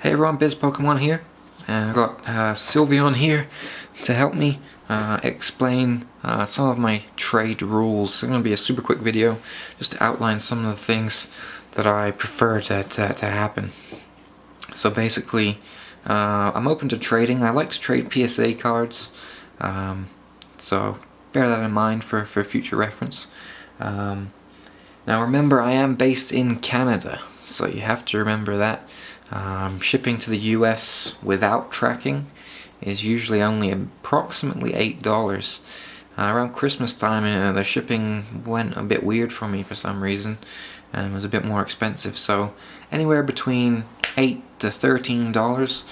Hey everyone, bizpokemon here. I've got Sylvia on here to help me explain some of my trade rules. It's going to be a super quick video just to outline some of the things that I prefer to happen. So basically, I'm open to trading. I like to trade PSA cards, so bear that in mind for future reference. Now remember, I am based in Canada, so you have to remember that. Shipping to the US without tracking is usually only approximately $8. Around Christmas time, the shipping went a bit weird for me for some reason, and was a bit more expensive. So anywhere between $8 to $13,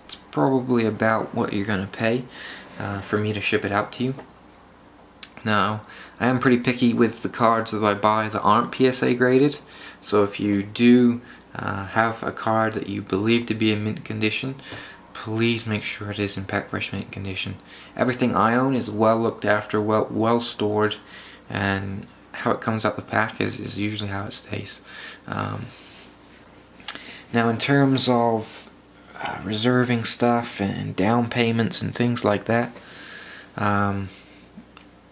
it's probably about what you're gonna pay for me to ship it out to you. Now, I am pretty picky with the cards that I buy that aren't PSA graded, so if you do have a card that you believe to be in mint condition, please make sure it is in pack fresh mint condition. Everything I own is well looked after, well stored, and how it comes out the pack is usually how it stays. Now in terms of reserving stuff and down payments and things like that,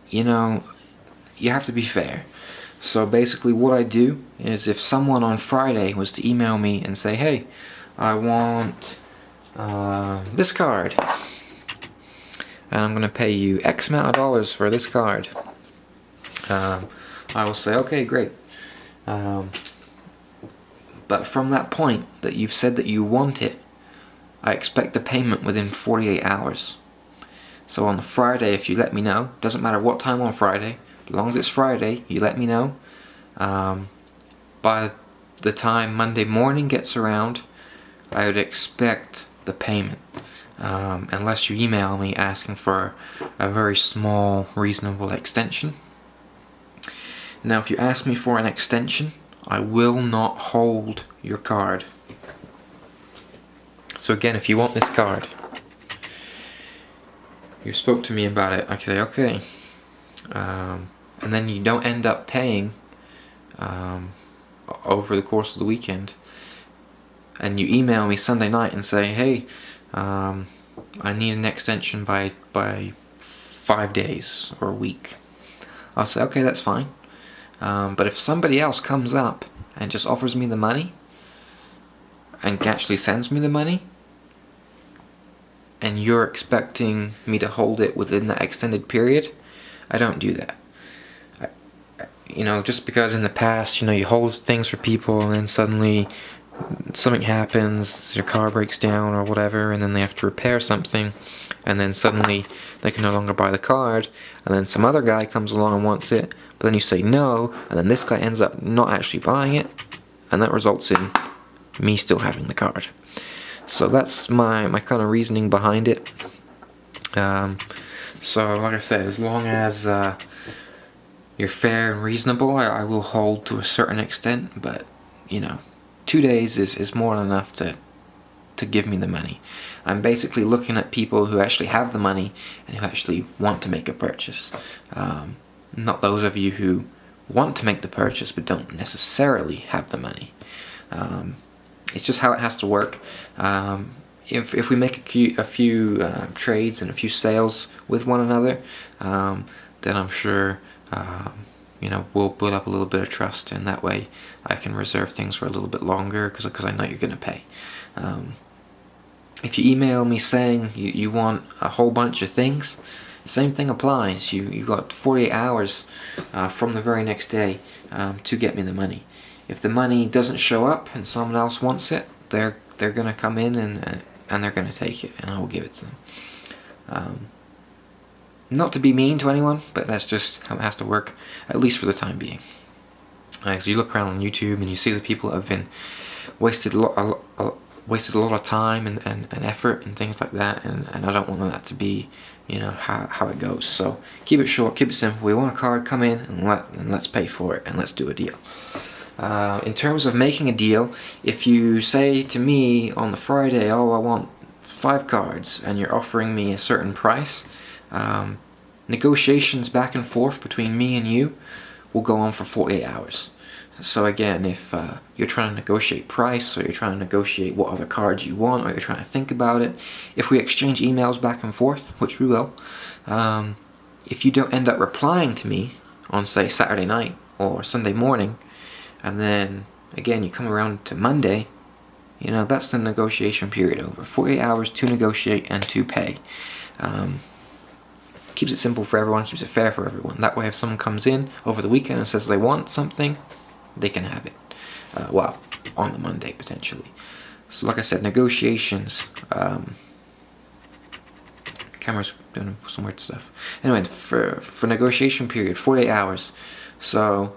you know, you have to be fair. So basically what I do is, if someone on Friday was to email me and say, hey, I want this card, and I'm gonna pay you X amount of dollars for this card, I will say, okay, great. But from that point that you've said that you want it, I expect the payment within 48 hours. So on the Friday, if you let me know, doesn't matter what time on Friday, as long as it's Friday, you let me know. By the time Monday morning gets around, I would expect the payment, unless you email me asking for a very small, reasonable extension. Now, if you ask me for an extension, I will not hold your card. So again, if you want this card, you spoke to me about it, I say, okay. And then you don't end up paying over the course of the weekend, and you email me Sunday night and say, hey, I need an extension by 5 days or a week, I'll say, okay, that's fine. But if somebody else comes up and just offers me the money and actually sends me the money, and you're expecting me to hold it within that extended period, I don't do that. You know, just because in the past, you know, you hold things for people and then suddenly something happens, your car breaks down or whatever, and then they have to repair something, and then suddenly they can no longer buy the card, and then some other guy comes along and wants it, but then you say no, and then this guy ends up not actually buying it, and that results in me still having the card. So that's my kind of reasoning behind it. So like I said, as long as you're fair and reasonable, I will hold to a certain extent, but you know, 2 days is more than enough to give me the money. I'm basically looking at people who actually have the money and who actually want to make a purchase. Not those of you who want to make the purchase but don't necessarily have the money. It's just how it has to work. If we make a few trades and a few sales with one another, then I'm sure you know, we'll build up a little bit of trust, and that way I can reserve things for a little bit longer because I know you're going to pay. If you email me saying you want a whole bunch of things, same thing applies. You've got 48 hours from the very next day to get me the money. If the money doesn't show up and someone else wants it, they're going to come in and they're going to take it, and I will give it to them. Not to be mean to anyone, but that's just how it has to work, at least for the time being. So you look around on YouTube and you see the people that have been wasted a lot of time and effort and things like that, and I don't want that to be, you know, how it goes. So keep it short, keep it simple. We want a card, come in and let's pay for it, and let's do a deal. In terms of making a deal, if you say to me on the Friday, oh, I want 5 cards, and you're offering me a certain price, negotiations back and forth between me and you will go on for 48 hours. So again, if you're trying to negotiate price, or you're trying to negotiate what other cards you want, or you're trying to think about it, if we exchange emails back and forth, which we will, if you don't end up replying to me on, say, Saturday night or Sunday morning, and then again you come around to Monday, you know, that's the negotiation period over. 48 hours to negotiate and to pay. Keeps it simple for everyone, keeps it fair for everyone. That way if someone comes in over the weekend and says they want something, they can have it. Well, on the Monday potentially. So like I said, negotiations, camera's doing some weird stuff. Anyway, for negotiation period, 48 hours. So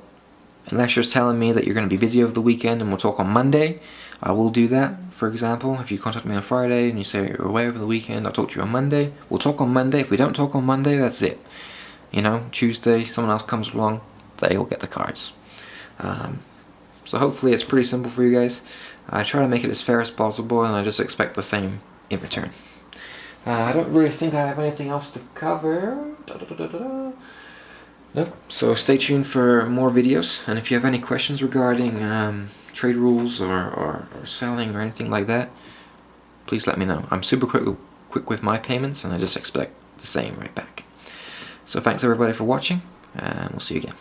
unless you're telling me that you're going to be busy over the weekend and we'll talk on Monday, I will do that. For example, if you contact me on Friday and you say you're away over the weekend, I'll talk to you on Monday. We'll talk on Monday. If we don't talk on Monday, that's it. You know, Tuesday, someone else comes along, they will get the cards. So hopefully it's pretty simple for you guys. I try to make it as fair as possible, and I just expect the same in return. I don't really think I have anything else to cover. Nope. So stay tuned for more videos, and if you have any questions regarding trade rules or selling or anything like that, please let me know. I'm super quick with my payments, and I just expect the same right back. So thanks everybody for watching, and we'll see you again.